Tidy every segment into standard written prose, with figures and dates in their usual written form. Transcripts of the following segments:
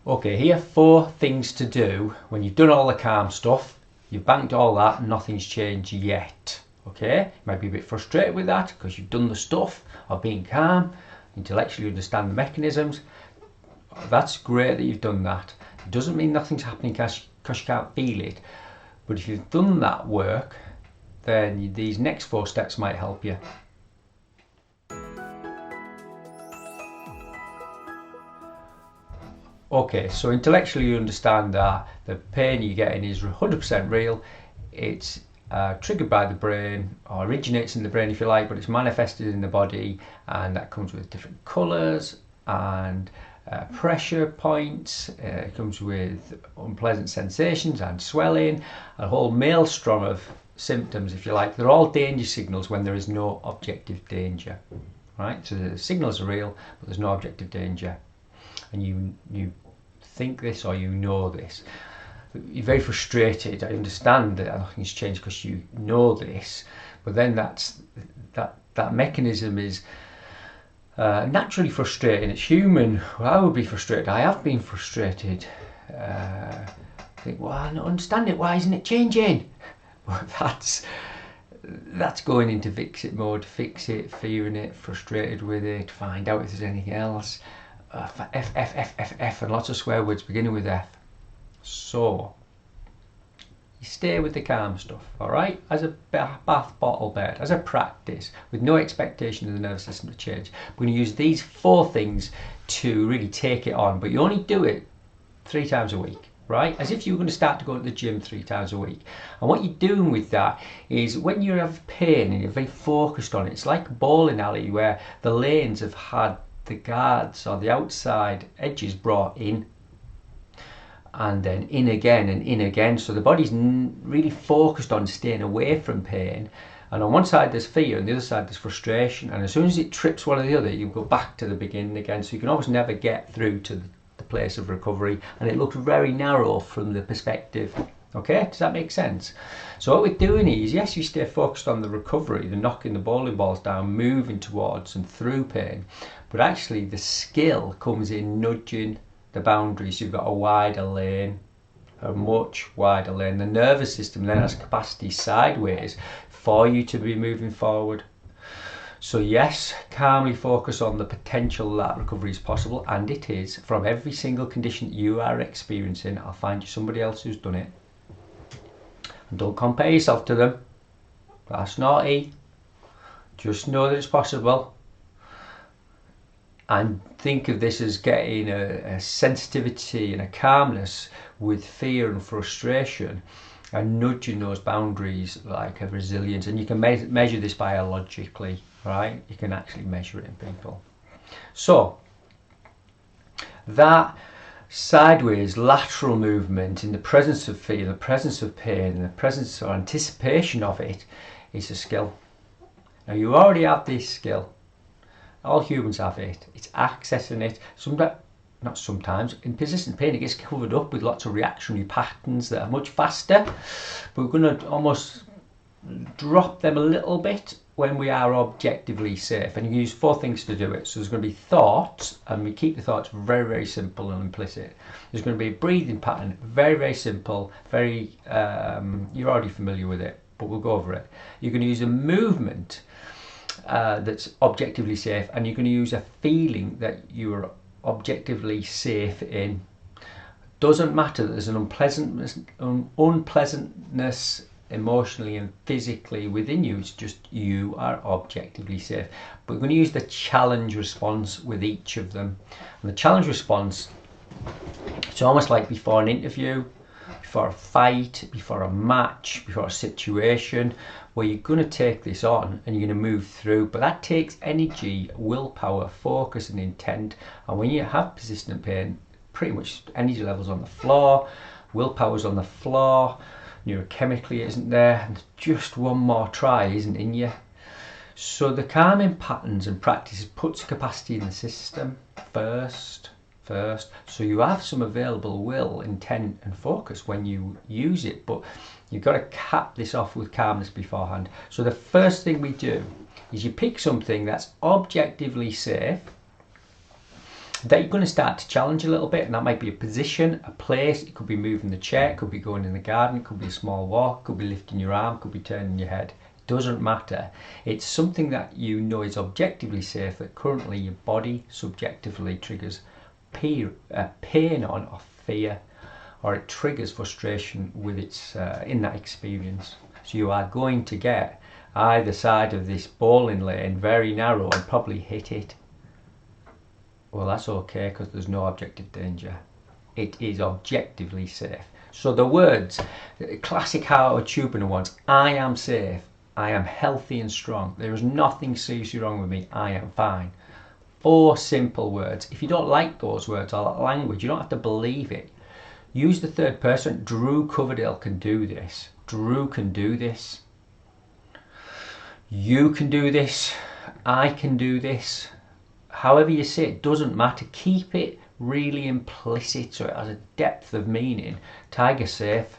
Okay, here are 4 things to do when you've done all the calm stuff, you've banked all that and nothing's changed yet. Okay, you might be a bit frustrated with that because you've done the stuff of being calm, intellectually understand the mechanisms. That's great that you've done that. It doesn't mean nothing's happening because you can't feel it. But if you've done that work, then these next 4 steps might help you. Okay, so intellectually you understand that the pain you're getting is 100% real. It's triggered by the brain, or originates in the brain if you like, but it's manifested in the body, and that comes with different colours and pressure points. It comes with unpleasant sensations and swelling, a whole maelstrom of symptoms if you like. They're all danger signals when there is no objective danger, right? So the signals are real, but there's no objective danger. And you think this, or you know this. You're very frustrated. I understand that nothing's changed because you know this, but then that mechanism is naturally frustrating. It's human. Well, I would be frustrated. I have been frustrated. Think, well, I don't understand it. Why isn't it changing? Well, that's going into fix it mode. Fix it, fearing it, frustrated with it, find out if there's anything else. F, and lots of swear words beginning with F. So you stay with the calm stuff, all right, as a bath bottle bed, as a practice, with no expectation of the nervous system to change. We're going to use these 4 things to really take it on, but you only do it 3 times a week, right? As if you were going to start to go to the gym 3 times a week. And what you're doing with that is, when you have pain and you're very focused on it, it's like a bowling alley where the lanes have had the guards or the outside edges brought in, and then in again and in again. So the body's really focused on staying away from pain, and on one side there's fear and the other side there's frustration, and as soon as it trips one or the other, you go back to the beginning again. So you can almost never get through to the place of recovery, and it looks very narrow from the perspective. Okay, does that make sense? So what we're doing is, yes, you stay focused on the recovery, the knocking the bowling balls down, moving towards and through pain, but actually the skill comes in nudging the boundaries. You've got a wider lane, a much wider lane. The nervous system then has capacity sideways for you to be moving forward. So yes, calmly focus on the potential that recovery is possible, and it is, from every single condition you are experiencing. I'll find you somebody else who's done it. And don't compare yourself to them. That's naughty. Just know that it's possible. And think of this as getting a sensitivity and a calmness with fear and frustration, and nudging those boundaries like a resilience. And you can measure this biologically, right? You can actually measure it in people. So that sideways lateral movement in the presence of fear, the presence of pain, the presence or anticipation of it, is a skill. Now you already have this skill. All humans have it. It's accessing it. Not sometimes. In persistent pain, it gets covered up with lots of reactionary patterns that are much faster. But we're going to almost drop them a little bit when we are objectively safe. And you use 4 things to do it. So there's going to be thoughts, and we keep the thoughts very, very simple and implicit. There's going to be a breathing pattern, very, very simple, very, you're already familiar with it, but we'll go over it. You're going to use a movement that's objectively safe, and you're going to use a feeling that you are objectively safe in. Doesn't matter that there's an unpleasantness emotionally and physically within you. It's just you are objectively safe. But we're going to use the challenge response with each of them. And the challenge response, it's almost like before an interview, before a fight, before a match, before a situation, where you're going to take this on and you're going to move through. But that takes energy, willpower, focus and intent. And when you have persistent pain, pretty much energy levels on the floor, willpower's on the floor, neurochemically it isn't there, and just one more try isn't in you. So the calming patterns and practices puts capacity in the system first. So you have some available will, intent and focus when you use it, but you've got to cap this off with calmness beforehand. So the first thing we do is you pick something that's objectively safe. that you're going to start to challenge a little bit, and that might be a position, a place. It could be moving the chair, it could be going in the garden, it could be a small walk, it could be lifting your arm, it could be turning your head. It doesn't matter. It's something that you know is objectively safe, that currently your body subjectively triggers pain on, or fear, or it triggers frustration with its in that experience. So you are going to get either side of this bowling lane very narrow and probably hit it. Well, that's okay, because there's no objective danger. It is objectively safe. So the words, classic Howard Chubiner ones: I am safe, I am healthy and strong, there is nothing seriously wrong with me, I am fine. 4 simple words. If you don't like those words or that language, you don't have to believe it. Use the third person. Drew Coverdale can do this. Drew can do this. You can do this. I can do this. However you say it, doesn't matter. Keep it really implicit so it has a depth of meaning. Tiger safe.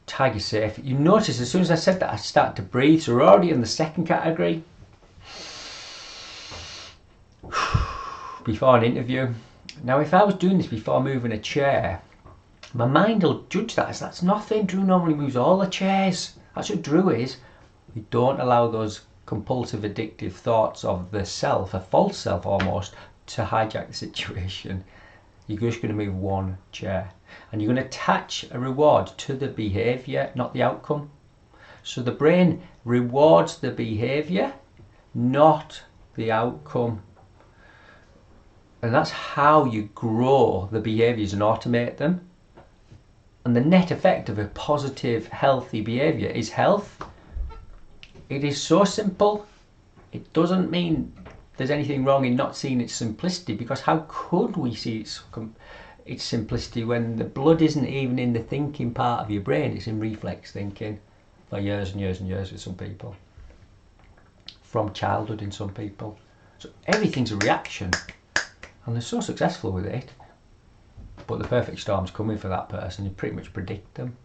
Tiger safe. You notice as soon as I said that, I started to breathe. So we're already in the second category. Before an interview. Now, if I was doing this before moving a chair, my mind will judge that as that's nothing. Drew normally moves all the chairs. That's what Drew is. We don't allow those compulsive, addictive thoughts of the self, a false self almost, to hijack the situation. You're just going to move one chair. And you're going to attach a reward to the behaviour, not the outcome. So the brain rewards the behaviour, not the outcome. And that's how you grow the behaviours and automate them. And the net effect of a positive, healthy behaviour is health. It is so simple. It doesn't mean there's anything wrong in not seeing its simplicity, because how could we see its simplicity when the blood isn't even in the thinking part of your brain? It's in reflex thinking for years and years and years with some people. From childhood in some people. So everything's a reaction. And they're so successful with it, but the perfect storm's coming for that person. You pretty much predict them.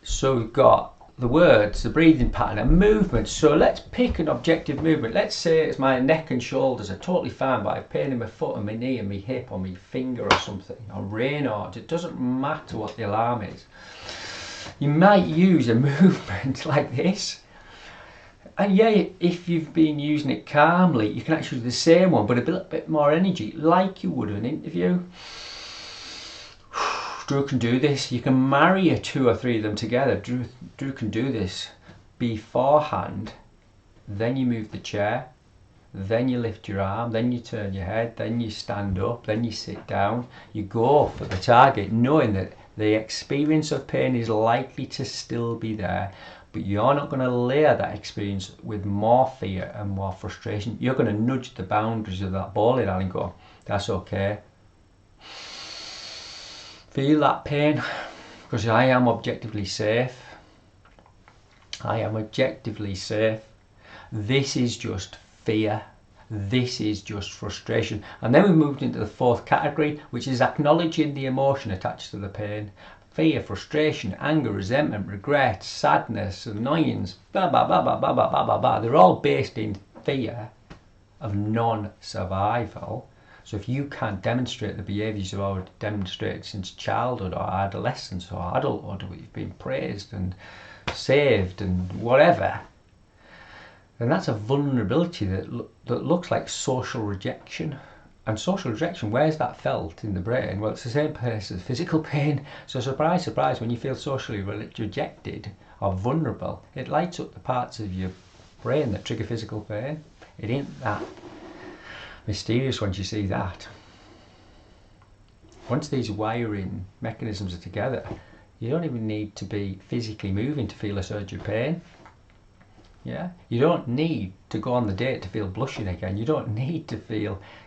So we've got the words, the breathing pattern, and movement. So let's pick an objective movement. Let's say it's my neck and shoulders are totally fine, but I have pain in my foot and my knee and my hip or my finger or something, or Raynaud's. It doesn't matter what the alarm is. You might use a movement like this. And yeah, if you've been using it calmly, you can actually do the same one, but a bit more energy, like you would in an interview. Drew can do this. You can marry 2 or 3 of them together. Drew can do this beforehand. Then you move the chair. Then you lift your arm. Then you turn your head. Then you stand up. Then you sit down. You go for the target, knowing that the experience of pain is likely to still be there. But you're not going to layer that experience with more fear and more frustration. You're going to nudge the boundaries of that bowling alley and go, that's okay. Feel that pain, because I am objectively safe. I am objectively safe. This is just fear. This is just frustration. And then we moved into the 4th category, which is acknowledging the emotion attached to the pain. Fear, frustration, anger, resentment, regret, sadness, annoyance, blah, blah, blah, blah, blah, blah, blah, blah, blah. They're all based in fear of non-survival. So if you can't demonstrate the behaviours you've already demonstrated since childhood or adolescence or adulthood, where you've been praised and saved and whatever, then that's a vulnerability that looks like social rejection. And social rejection, where's that felt in the brain? Well, it's the same place as physical pain. So surprise, surprise, when you feel socially rejected or vulnerable, it lights up the parts of your brain that trigger physical pain. It ain't that mysterious once you see that. Once these wiring mechanisms are together, you don't even need to be physically moving to feel a surge of pain. Yeah, you don't need to go on the date to feel blushing again. You don't need to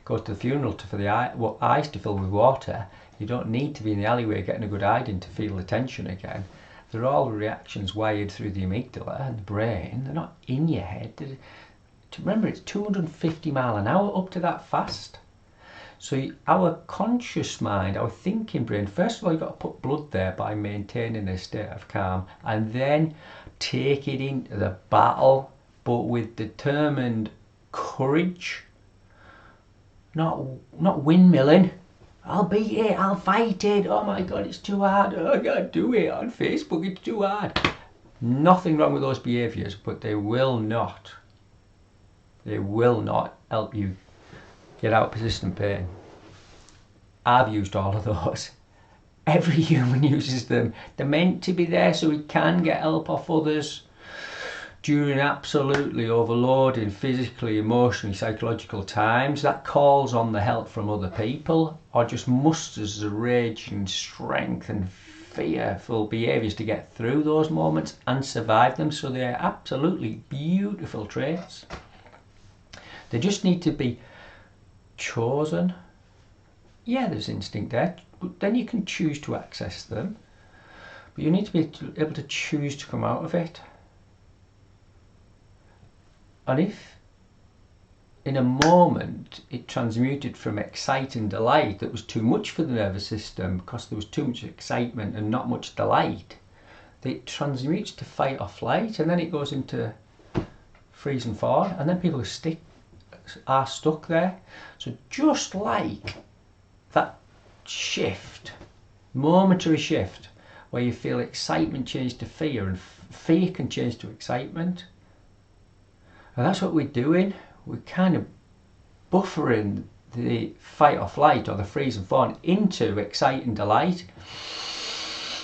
go to the funeral for the eyes to fill with water. You don't need to be in the alleyway getting a good hiding to feel the tension again. They're all reactions wired through the amygdala and the brain. They're not in your head. Remember, it's 250 miles an hour up to that fast. So our conscious mind, our thinking brain, first of all, you've got to put blood there by maintaining a state of calm, and then take it into the battle, but with determined courage not windmilling. I'll beat it, I'll fight it, oh my god, it's too hard, oh, I can't do it on Facebook, it's too hard. Nothing wrong with those behaviours, but they will not help you get out of persistent pain. I've used all of those. Every human uses them. They're meant to be there so we can get help off others during absolutely overloading physically, emotionally, psychological times. That calls on the help from other people, or just musters the rage and strength and fearful behaviours to get through those moments and survive them. So they're absolutely beautiful traits. They just need to be chosen. Yeah, there's instinct there, but then you can choose to access them. But you need to be able to choose to come out of it. And if in a moment it transmuted from excite and delight that was too much for the nervous system because there was too much excitement and not much delight, it transmutes to fight or flight, and then it goes into freeze and thaw, and then people are stuck there. So just like that shift, momentary shift, where you feel excitement change to fear and fear can change to excitement, and that's what we're doing. We're kind of buffering the fight or flight or the freeze and thaw into excite and delight,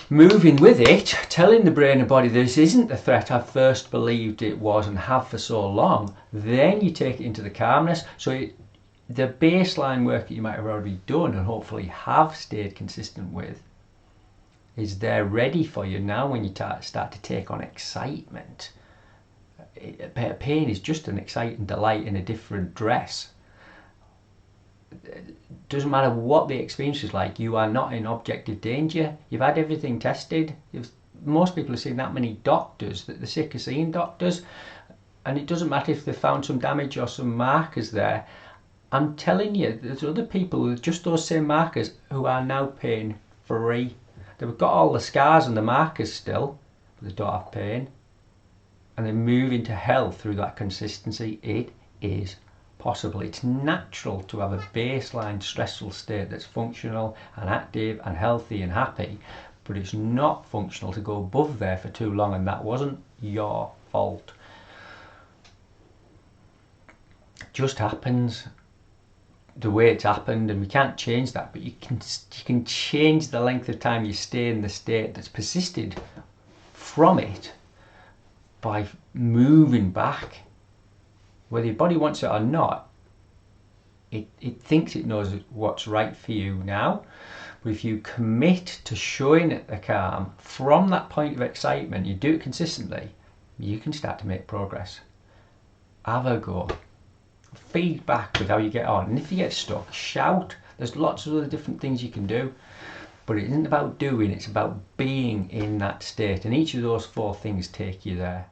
moving with it, telling the brain and body this isn't the threat I first believed it was and have for so long. Then you take it into the calmness. So the baseline work that you might have already done and hopefully have stayed consistent with is there ready for you now when you start to take on excitement. Pain is just an exciting delight in a different dress. It doesn't matter what the experience is like, you are not in objective danger. You've had everything tested. Most people have seen that many doctors, that the sick are seeing doctors, and it doesn't matter if they found some damage or some markers there. I'm telling you, there's other people with just those same markers who are now pain free. They've got all the scars and the markers still, but they don't have pain. And they move into health through that consistency. It is possible. It's natural to have a baseline stressful state that's functional and active and healthy and happy, but it's not functional to go above there for too long, and that wasn't your fault. It just happens the way it's happened, and we can't change that, but you can change the length of time you stay in the state that's persisted from it by moving back. Whether your body wants it or not, it thinks it knows what's right for you now. But if you commit to showing it the calm from that point of excitement, you do it consistently, you can start to make progress. Have a go. Feedback with how you get on. And if you get stuck, shout. There's lots of other different things you can do. But it isn't about doing, it's about being in that state. And each of those 4 things take you there.